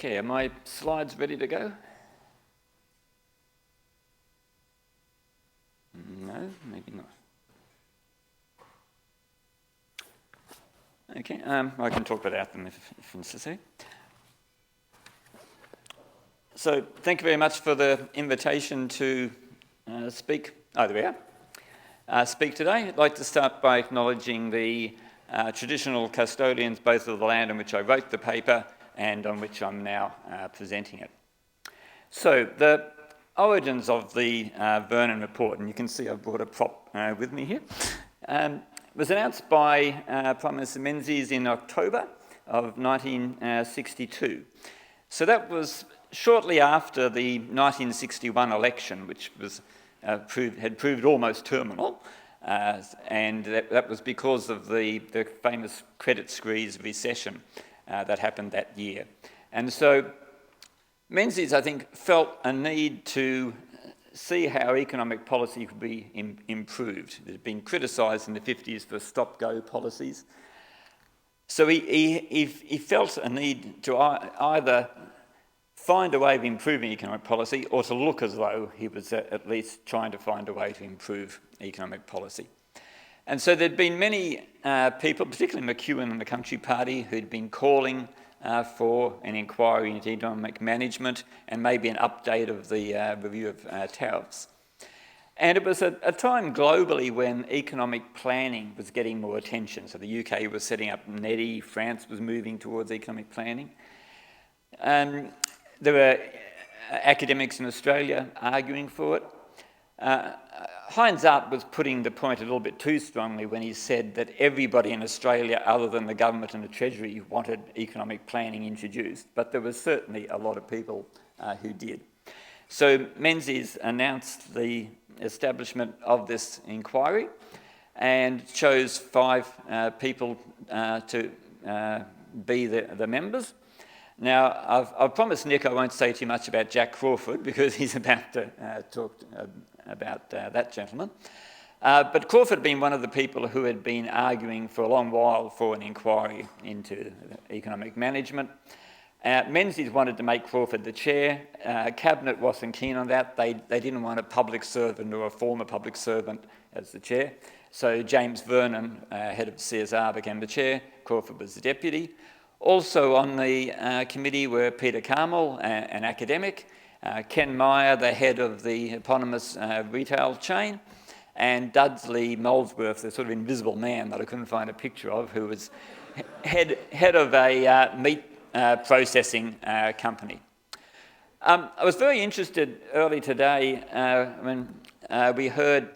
Okay, are my slides ready to go? No, maybe not. Okay, I can talk without them if necessary. So thank you very much for the invitation to speak. Oh, there we are. Speak today. I'd like to start by acknowledging the traditional custodians, both of the land on which I wrote the paper and on which I'm now presenting it. So the origins of the Vernon report, and you can see I've brought a prop with me here, was announced by Prime Minister Menzies in October of 1962. So that was shortly after the 1961 election, which was had proved almost terminal, and that was because of the famous credit squeeze recession that happened that year. And so Menzies, I think, felt a need to see how economic policy could be improved. It had been criticised in the 50s for stop-go policies. So he felt a need to either find a way of improving economic policy or to look as though he was at least trying to find a way to improve economic policy. And so there'd been many people, particularly McEwen and the Country Party, who'd been calling for an inquiry into economic management and maybe an update of the review of tariffs. And it was a time globally when economic planning was getting more attention. So the UK was setting up NEDI, France was moving towards economic planning. There were academics in Australia arguing for it. Heinz Art was putting the point a little bit too strongly when he said that everybody in Australia other than the government and the Treasury wanted economic planning introduced, but there was certainly a lot of people who did. So Menzies announced the establishment of this inquiry and chose 5 people to be the members. Now, I've promised Nick I won't say too much about Jack Crawford because he's about to talk about that gentleman. But Crawford had been one of the people who had been arguing for a long while for an inquiry into economic management. Menzies wanted to make Crawford the chair. Cabinet wasn't keen on that. They didn't want a public servant or a former public servant as the chair. So James Vernon, head of CSR, became the chair. Crawford was the deputy. Also on the committee were Peter Carmel, an academic, Ken Meyer, the head of the eponymous retail chain, and Dudley Molesworth, the sort of invisible man that I couldn't find a picture of, who was head of a meat processing company. I was very interested early today when we heard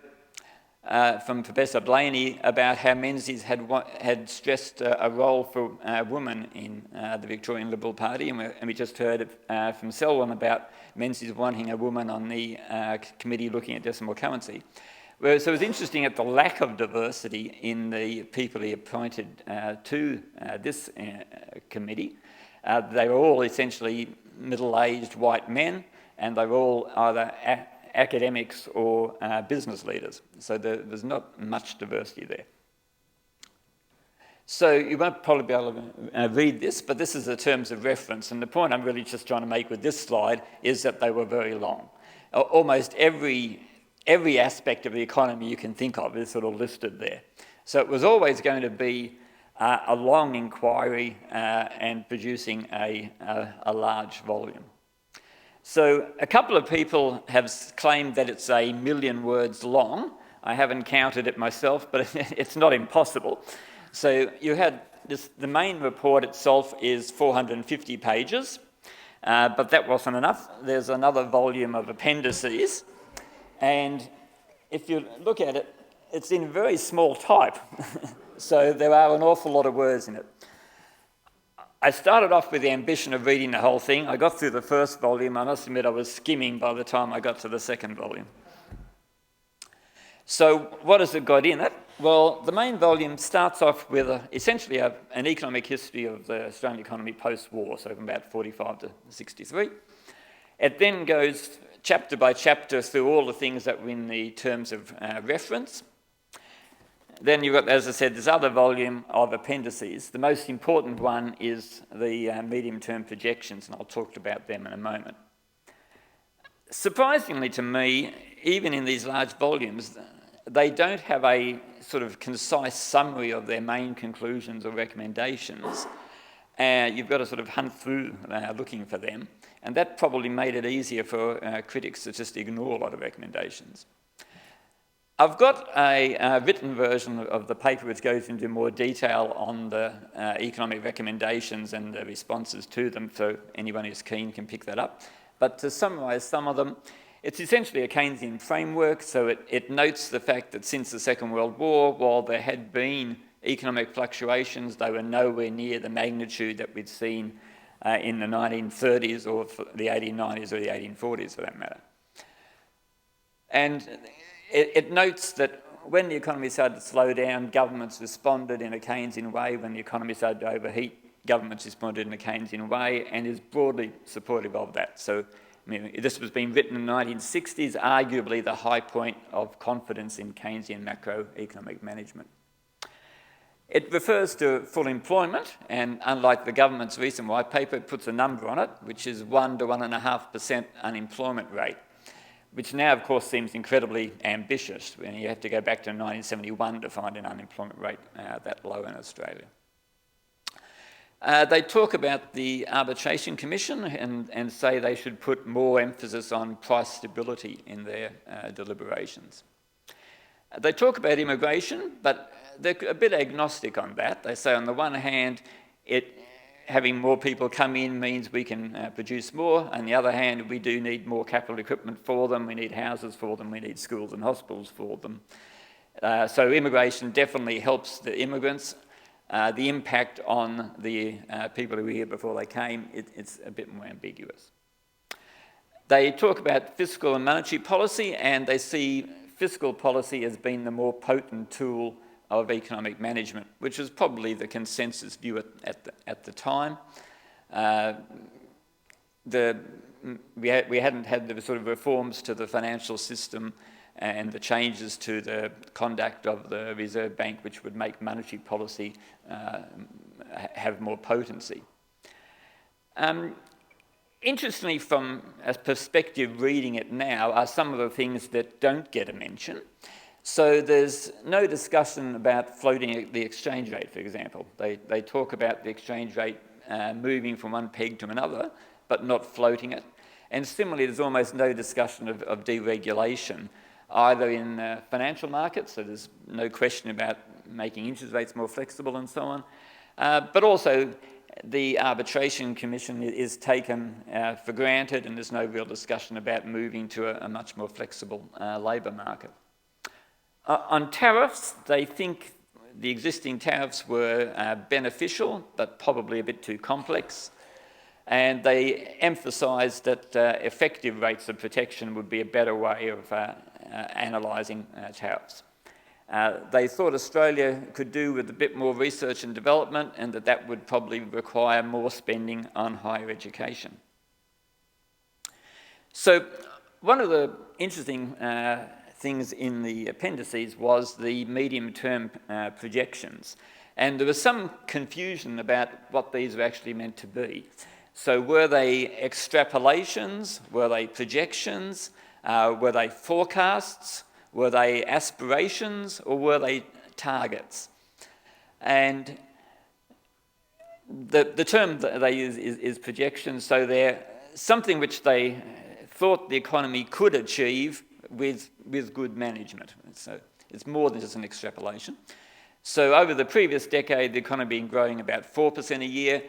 from Professor Blaney about how Menzies had stressed a role for women in the Victorian Liberal Party, and we just heard from Selwyn about Menzies wanting a woman on the committee looking at decimal currency. So it was interesting at the lack of diversity in the people he appointed to this committee. They were all essentially middle-aged white men, and they were all either academics or business leaders. So there's not much diversity there. So you won't probably be able to read this, but this is the terms of reference. And the point I'm really just trying to make with this slide is that they were very long. Almost every aspect of the economy you can think of is sort of listed there. So it was always going to be a long inquiry and producing a large volume. So a couple of people have claimed that it's 1 million words long. I haven't counted it myself, but it's not impossible. So you had the main report itself is 450 pages, but that wasn't enough. There's another volume of appendices, and if you look at it, it's in very small type. So there are an awful lot of words in it. I started off with the ambition of reading the whole thing. I got through the first volume. I must admit I was skimming by the time I got to the second volume. So what has it got in it? Well, the main volume starts off with essentially an economic history of the Australian economy post-war, so from about 45 to 63. It then goes chapter by chapter through all the things that were in the terms of reference. then you've got, as I said, this other volume of appendices. The most important one is the medium-term projections, and I'll talk about them in a moment. Surprisingly to me, even in these large volumes, they don't have a sort of concise summary of their main conclusions or recommendations. You've got to sort of hunt through looking for them, and that probably made it easier for critics to just ignore a lot of recommendations. I've got a written version of the paper which goes into more detail on the economic recommendations and the responses to them, so anyone who's keen can pick that up. But to summarise some of them, it's essentially a Keynesian framework, so it notes the fact that since the Second World War, while there had been economic fluctuations, they were nowhere near the magnitude that we'd seen in the 1930s or the 1890s or the 1840s for that matter. And it notes that when the economy started to slow down, governments responded in a Keynesian way. When the economy started to overheat, governments responded in a Keynesian way, and is broadly supportive of that. So, I mean, this was being written in the 1960s, arguably the high point of confidence in Keynesian macroeconomic management. It refers to full employment, and unlike the government's recent white paper, it puts a number on it, which is 1 to 1.5% unemployment rate, which now, of course, seems incredibly ambitious. When you have to go back to 1971 to find an unemployment rate that low in Australia. They talk about the Arbitration Commission and say they should put more emphasis on price stability in their deliberations. They talk about immigration, but they're a bit agnostic on that. They say on the one hand, having more people come in means we can produce more. On the other hand, we do need more capital equipment for them. We need houses for them. We need schools and hospitals for them. So immigration definitely helps the immigrants. The impact on the people who were here before they came, it's a bit more ambiguous. They talk about fiscal and monetary policy, and they see fiscal policy as being the more potent tool of economic management, which is probably the consensus view at the time. We hadn't had the sort of reforms to the financial system and the changes to the conduct of the Reserve Bank, which would make monetary policy have more potency. Interestingly, from a perspective reading it now, are some of the things that don't get a mention. So there's no discussion about floating the exchange rate, for example. They talk about the exchange rate moving from one peg to another, but not floating it. And similarly, there's almost no discussion of deregulation, either in financial markets, so there's no question about making interest rates more flexible and so on, but also the Arbitration Commission is taken for granted, and there's no real discussion about moving to a much more flexible labour market. On tariffs, they think the existing tariffs were beneficial, but probably a bit too complex. And they emphasised that effective rates of protection would be a better way of analysing tariffs. They thought Australia could do with a bit more research and development, and that would probably require more spending on higher education. So one of the interesting things in the appendices was the medium-term projections. And there was some confusion about what these were actually meant to be. So were they extrapolations? Were they projections? Were they forecasts? Were they aspirations? Or were they targets? And the term that they use is projections. So they're something which they thought the economy could achieve with good management. So it's more than just an extrapolation. So over the previous decade, the economy had been growing about 4% a year.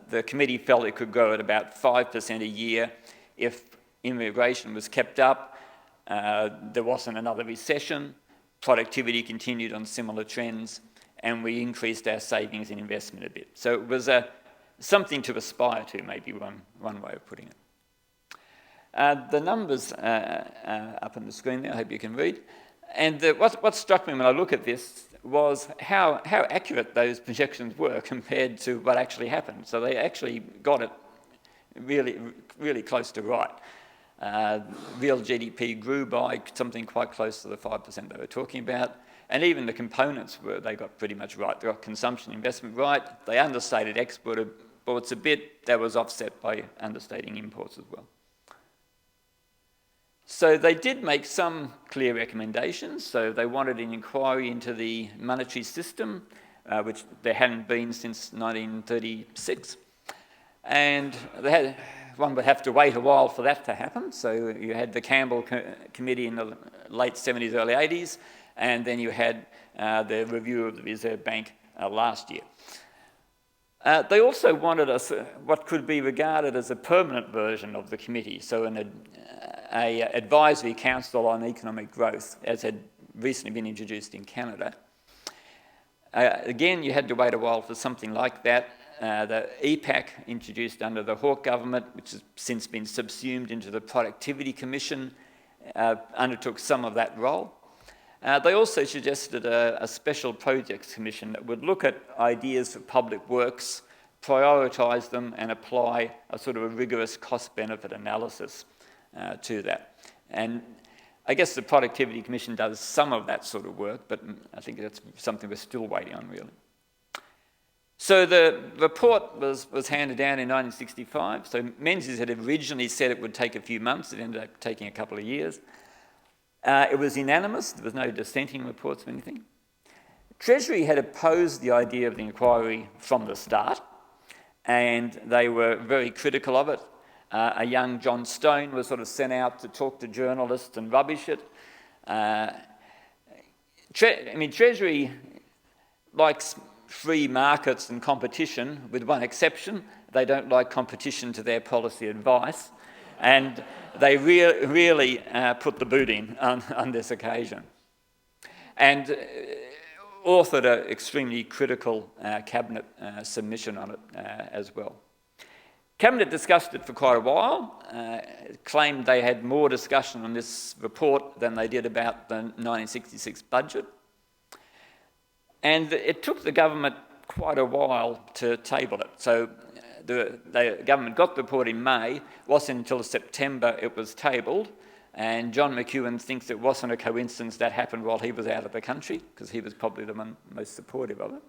The committee felt it could grow at about 5% a year if immigration was kept up, there wasn't another recession, productivity continued on similar trends, and we increased our savings and investment a bit. So it was something to aspire to, maybe one way of putting it. The numbers are up on the screen there, I hope you can read. And what struck me when I look at this was how accurate those projections were compared to what actually happened. So they actually got it really, really close to right. Real GDP grew by something quite close to the 5% they were talking about, And even the components they got pretty much right. They got consumption investment right. They understated exports a bit. That was offset by understating imports as well. So they did make some clear recommendations. So they wanted an inquiry into the monetary system, which there hadn't been since 1936. And one would have to wait a while for that to happen. So you had the Campbell Committee in the late 70s, early 80s, and then you had the review of the Reserve Bank last year. They also wanted what could be regarded as a permanent version of the committee, so an advisory council on economic growth, as had recently been introduced in Canada. Again, you had to wait a while for something like that. The EPAC, introduced under the Hawke government, which has since been subsumed into the Productivity Commission, undertook some of that role. They also suggested a special projects commission that would look at ideas for public works, prioritise them and apply a sort of a rigorous cost-benefit analysis to that. And I guess the Productivity Commission does some of that sort of work, but I think that's something we're still waiting on, really. So the report was handed down in 1965. So Menzies had originally said it would take a few months. It ended up taking a couple of years. It was unanimous. There was no dissenting reports or anything. Treasury had opposed the idea of the inquiry from the start, and they were very critical of it. A young John Stone was sort of sent out to talk to journalists and rubbish it. Treasury likes free markets and competition, with one exception. They don't like competition to their policy advice, and they really put the boot in on this occasion. And authored an extremely critical cabinet submission on it as well. Cabinet discussed it for quite a while, claimed they had more discussion on this report than they did about the 1966 budget. And it took the government quite a while to table it. So the government got the report in May. It wasn't until September it was tabled. And John McEwen thinks it wasn't a coincidence that happened while he was out of the country, because he was probably the one most supportive of it.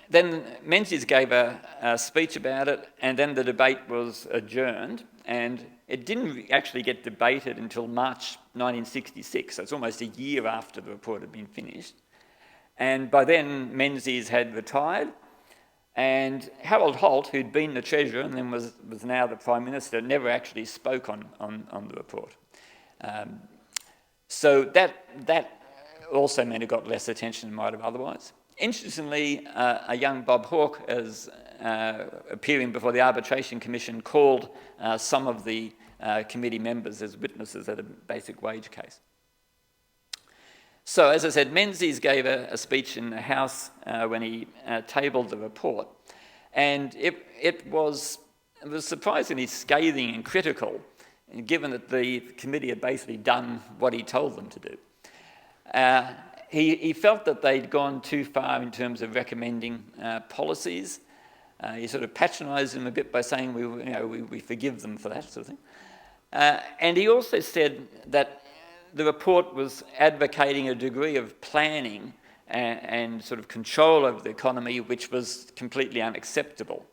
Then Menzies gave a speech about it, and then the debate was adjourned. And it didn't actually get debated until March 1966, so it's almost a year after the report had been finished. And by then, Menzies had retired, and Harold Holt, who'd been the Treasurer and then was now the Prime Minister, never actually spoke on the report. So that also meant it got less attention than it might have otherwise. Interestingly, a young Bob Hawke, as appearing before the Arbitration Commission, called some of the committee members as witnesses at a basic wage case. So, as I said, Menzies gave a speech in the House when he tabled the report, and it was surprisingly scathing and critical, given that the committee had basically done what he told them to do. He felt that they'd gone too far in terms of recommending policies. He sort of patronised them a bit by saying we forgive them for that sort of thing. And he also said that the report was advocating a degree of planning and sort of control of the economy which was completely unacceptable.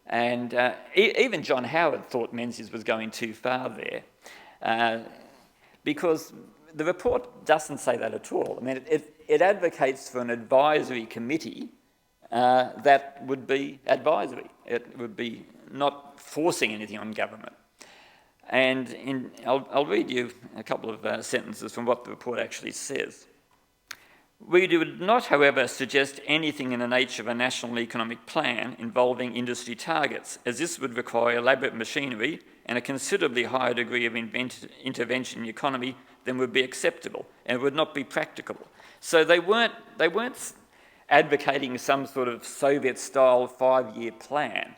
And even John Howard thought Menzies was going too far there, because the report doesn't say that at all. I mean, it advocates for an advisory committee that would be advisory. It would be not forcing anything on government. And I'll read you a couple of sentences from what the report actually says. We would not, however, suggest anything in the nature of a national economic plan involving industry targets, as this would require elaborate machinery and a considerably higher degree of intervention in the economy than would be acceptable, and would not be practicable. So they weren't advocating some sort of Soviet-style 5-year plan.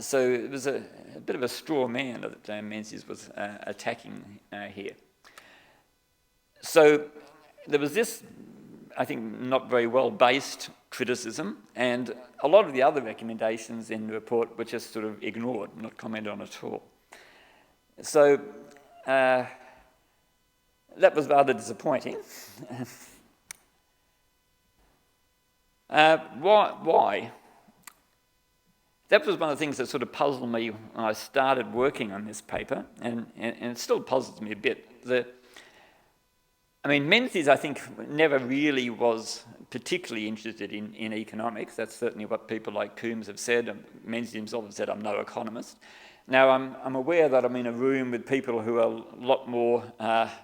So it was a bit of a straw man that Menzies was attacking here. So there was this, I think, not very well-based criticism, and a lot of the other recommendations in the report were just sort of ignored, not commented on at all. So that was rather disappointing. Why? That was one of the things that sort of puzzled me when I started working on this paper, and it still puzzles me a bit. Menzies, I think, never really was particularly interested in economics. That's certainly what people like Coombs have said. Menzies himself has said, I'm no economist. Now, I'm aware that I'm in a room with people who are a lot more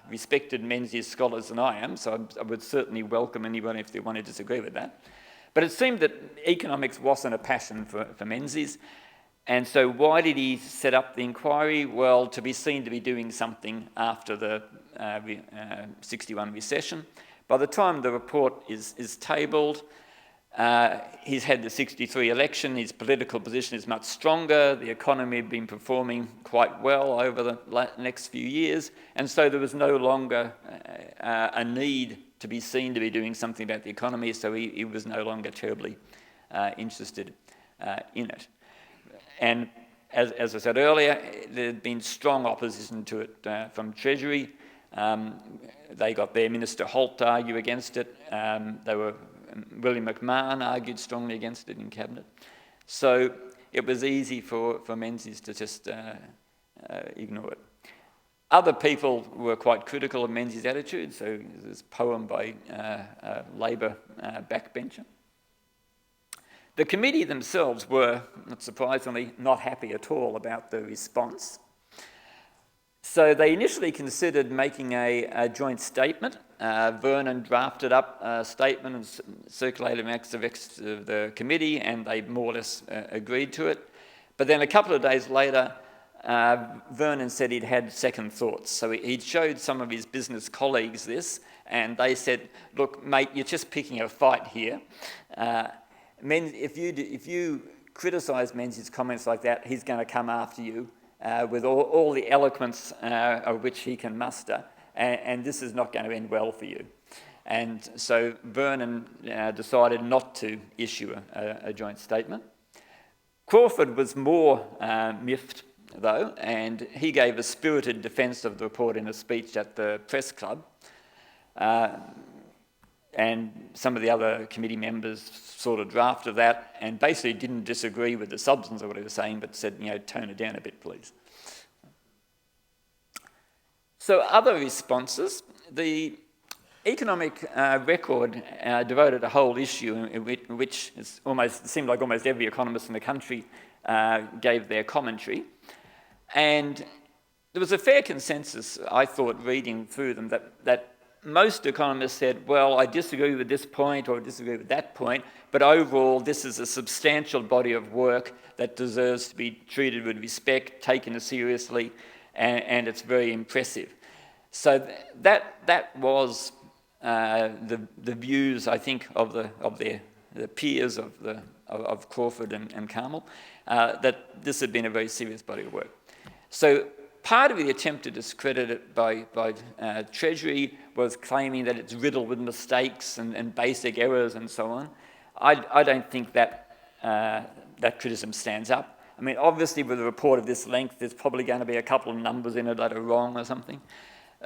respected Menzies scholars than I am, so I would certainly welcome anyone if they want to disagree with that. But it seemed that economics wasn't a passion for Menzies. And so why did he set up the inquiry? Well, to be seen to be doing something after the 61 recession. By the time the report is tabled, he's had the 63 election, his political position is much stronger, the economy had been performing quite well over the next few years, and so there was no longer a need to be seen to be doing something about the economy, so he was no longer terribly interested in it. And as I said earlier, there had been strong opposition to it from Treasury. They got their Minister Holt to argue against it. William McMahon argued strongly against it in Cabinet. So it was easy for Menzies to just ignore it. Other people were quite critical of Menzies' attitude, so there's this poem by a Labor backbencher. The committee themselves were, not surprisingly, not happy at all about the response. So they initially considered making a joint statement. Vernon drafted up a statement and circulated amongst the rest of the committee, and they more or less agreed to it. But then a couple of days later, Vernon said he'd had second thoughts. So he'd showed some of his business colleagues this, and they said, look, mate, you're just picking a fight here. If you criticise Menzies' comments like that, he's going to come after you with all the eloquence of which he can muster, and this is not going to end well for you. And so Vernon decided not to issue a joint statement. Crawford was more miffed, though, and he gave a spirited defence of the report in a speech at the press club. And some of the other committee members sort of drafted that and basically didn't disagree with the substance of what he was saying, but said, tone it down a bit, please. So other responses, the economic record devoted a whole issue in which it seemed like almost every economist in the country gave their commentary. And there was a fair consensus, I thought, reading through them, that most economists said, well, I disagree with this point or disagree with that point, but overall this is a substantial body of work that deserves to be treated with respect, taken seriously, and it's very impressive. So that was the views, I think, of the peers of Crawford and Carmel, that this had been a very serious body of work. So part of the attempt to discredit it by Treasury was claiming that it's riddled with mistakes and basic errors and so on. I don't think that criticism stands up. I mean, obviously with a report of this length, there's probably going to be a couple of numbers in it that are wrong or something.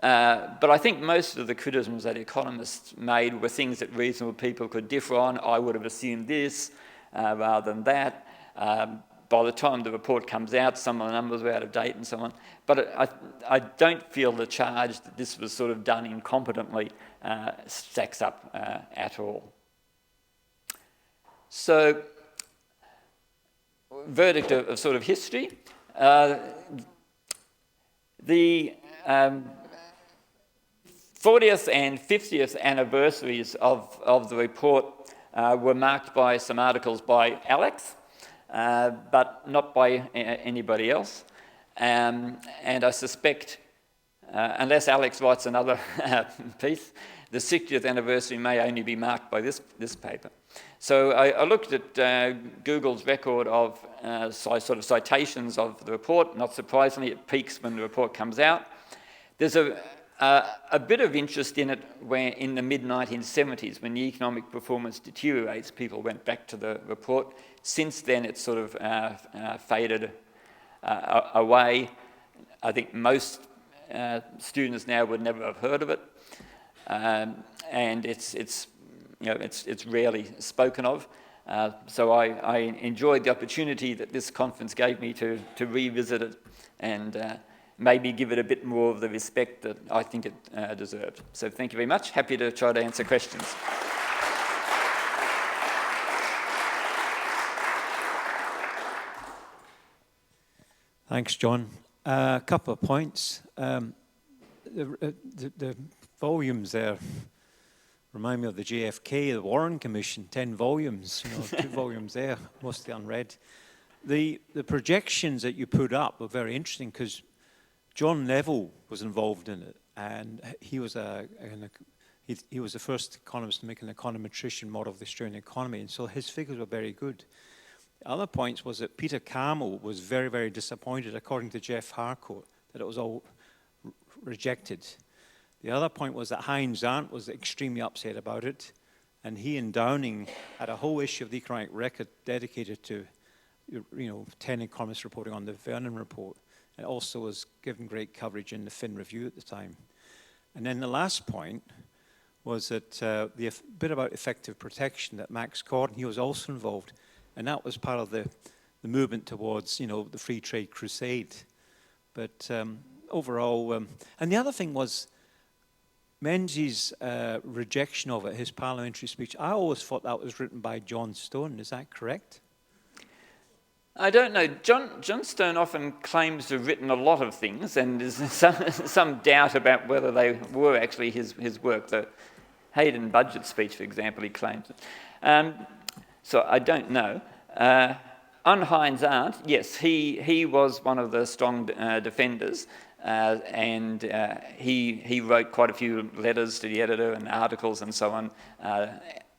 But I think most of the criticisms that economists made were things that reasonable people could differ on. I would have assumed this rather than that. By the time the report comes out, some of the numbers were out of date and so on. But I don't feel the charge that this was sort of done incompetently stacks up at all. So, verdict of sort of history. The 40th and 50th anniversaries of the report were marked by some articles by Alex, but not by anybody else. And I suspect, unless Alex writes another piece, the 60th anniversary may only be marked by this paper. So I looked at Google's record of sort of citations of the report. Not surprisingly, it peaks when the report comes out. There's a bit of interest in it where in the mid-1970s, when the economic performance deteriorates, people went back to the report. Since then, it's sort of faded away. I think most students now would never have heard of it, and it's rarely spoken of. So I enjoyed the opportunity that this conference gave me to revisit it and maybe give it a bit more of the respect that I think it deserved. So thank you very much. Happy to try to answer questions. Thanks, John. A couple of points. The volumes there remind me of the JFK, the Warren Commission, 10 volumes, 2 volumes there, mostly unread. The projections that you put up were very interesting because John Neville was involved in it, and he was the first economist to make an econometrician model of the Australian economy, and so his figures were very good. The other points was that Peter Carmel was very, very disappointed, according to Jeff Harcourt, that it was all rejected. The other point was that Heinz Arndt was extremely upset about it, and he and Downing had a whole issue of the economic record dedicated to 10 economists reporting on the Vernon report. It also was given great coverage in the Fin Review at the time. And then the last point was that the bit about effective protection, that Max Gordon, he was also involved. And that was part of the movement towards, the free trade crusade. But overall, and the other thing was Menzies' rejection of it, his parliamentary speech. I always thought that was written by John Stone. Is that correct? I don't know. John Stone often claims to have written a lot of things, and there's some doubt about whether they were actually his work. The Hayden budget speech, for example, he claims it. So I don't know. On Heinz Arndt, yes, he was one of the strong defenders, and he wrote quite a few letters to the editor and articles and so on.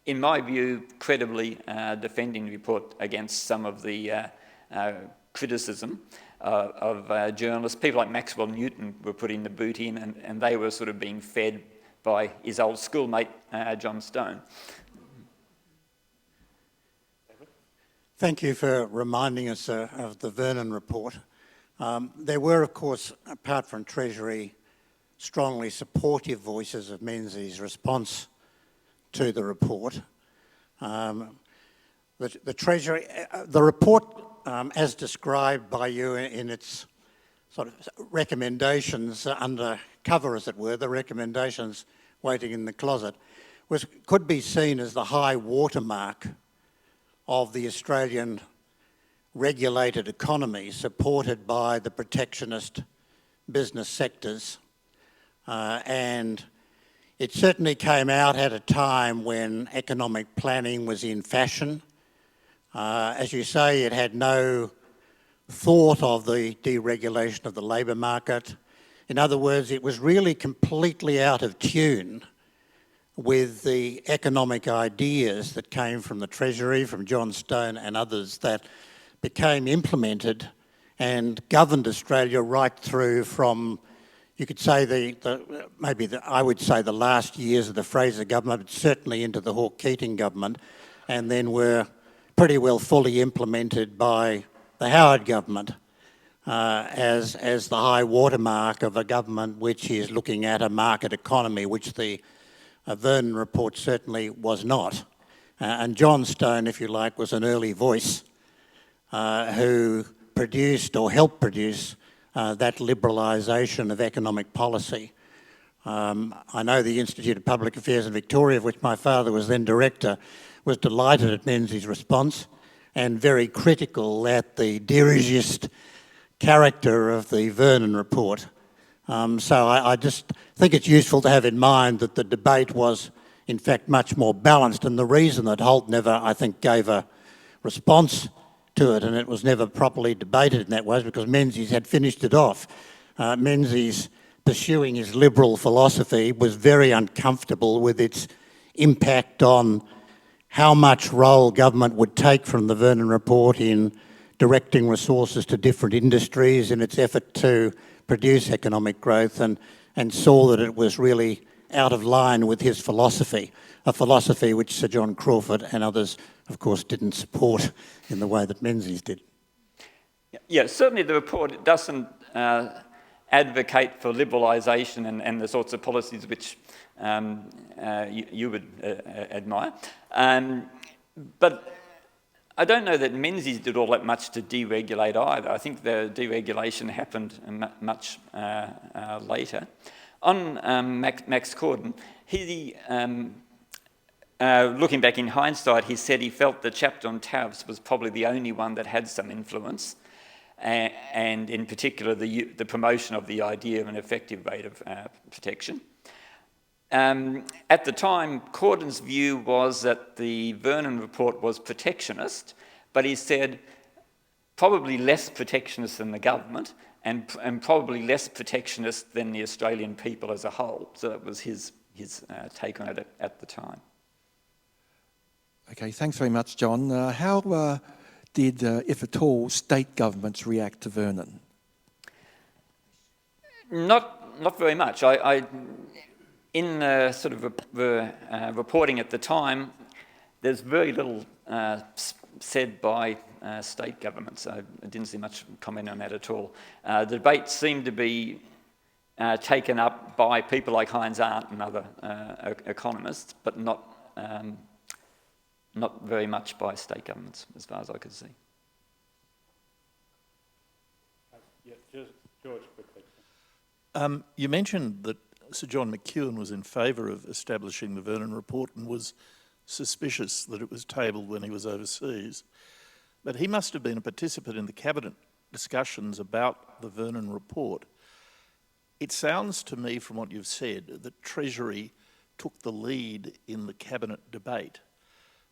In my view, credibly defending the report against some of the criticism of journalists. People like Maxwell Newton were putting the boot in, and they were sort of being fed by his old schoolmate, John Stone. Thank you for reminding us of the Vernon report. There were, of course, apart from Treasury, strongly supportive voices of Menzies' response to the report. The Treasury, the report, as described by you in its sort of recommendations under cover, as it were, the recommendations waiting in the closet, could be seen as the high watermark of the Australian regulated economy supported by the protectionist business sectors. And it certainly came out at a time when economic planning was in fashion. As you say, it had no thought of the deregulation of the labour market. In other words, it was really completely out of tune with the economic ideas that came from the Treasury, from John Stone and others, that became implemented and governed Australia right through from, you could say, I would say the last years of the Fraser government, but certainly into the Hawke-Keating government, and then were pretty well fully implemented by the Howard government as the high watermark of a government which is looking at a market economy, which the Vernon report certainly was not. And John Stone, if you like, was an early voice who produced or helped produce that liberalisation of economic policy. I know the Institute of Public Affairs in Victoria, of which my father was then director, was delighted at Menzies' response and very critical at the dirigist character of the Vernon report. So I just think it's useful to have in mind that the debate was, in fact, much more balanced, and the reason that Holt never, I think, gave a response to it and it was never properly debated in that way is because Menzies had finished it off. Menzies, pursuing his liberal philosophy, was very uncomfortable with its impact on how much role government would take from the Vernon report in directing resources to different industries in its effort to produce economic growth, and saw that it was really out of line with his philosophy, a philosophy which Sir John Crawford and others, of course, didn't support in the way that Menzies did. Yeah, certainly the report doesn't advocate for liberalisation and the sorts of policies which you would admire. But I don't know that Menzies did all that much to deregulate either. I think the deregulation happened much later. On Max Corden, he, looking back in hindsight, he said he felt the chapter on tariffs was probably the only one that had some influence, and in particular the promotion of the idea of an effective rate of protection. At the time, Corden's view was that the Vernon report was protectionist, but he said probably less protectionist than the government and probably less protectionist than the Australian people as a whole. So that was his take on it at the time. Okay, thanks very much, John. How did, if at all, state governments react to Vernon? Not very much. In sort of reporting at the time, there's very little said by state governments. I didn't see much comment on that at all. The debate seemed to be taken up by people like Heinz Arndt and other economists, but not very much by state governments, as far as I could see. Yeah, George, quickly. You mentioned that Sir John McEwen was in favour of establishing the Vernon report and was suspicious that it was tabled when he was overseas. But he must have been a participant in the cabinet discussions about the Vernon report. It sounds to me from what you've said that Treasury took the lead in the cabinet debate.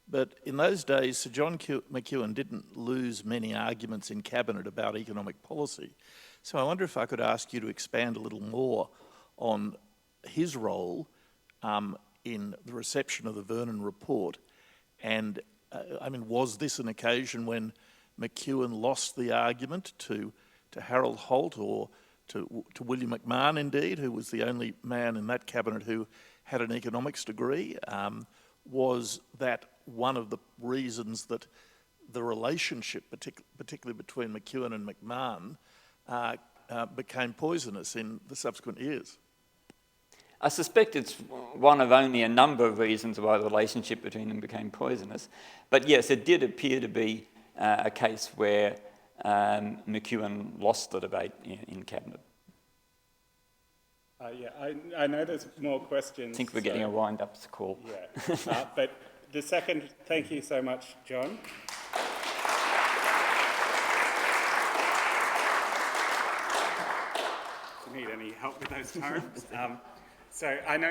But in those days, Sir John McEwen didn't lose many arguments in cabinet about economic policy. So I wonder if I could ask you to expand a little more on his role in the reception of the Vernon report. And I mean, was this an occasion when McEwen lost the argument to Harold Holt or to William McMahon, indeed, who was the only man in that cabinet who had an economics degree? Was that one of the reasons that the relationship, particularly between McEwen and McMahon, became poisonous in the subsequent years? I suspect it's one of only a number of reasons why the relationship between them became poisonous. But yes, it did appear to be a case where McEwen lost the debate in cabinet. Yeah, I know there's more questions. I think we're getting a wind-up call. Yeah, but the second, thank you so much, John. Do you need any help with those terms? So I know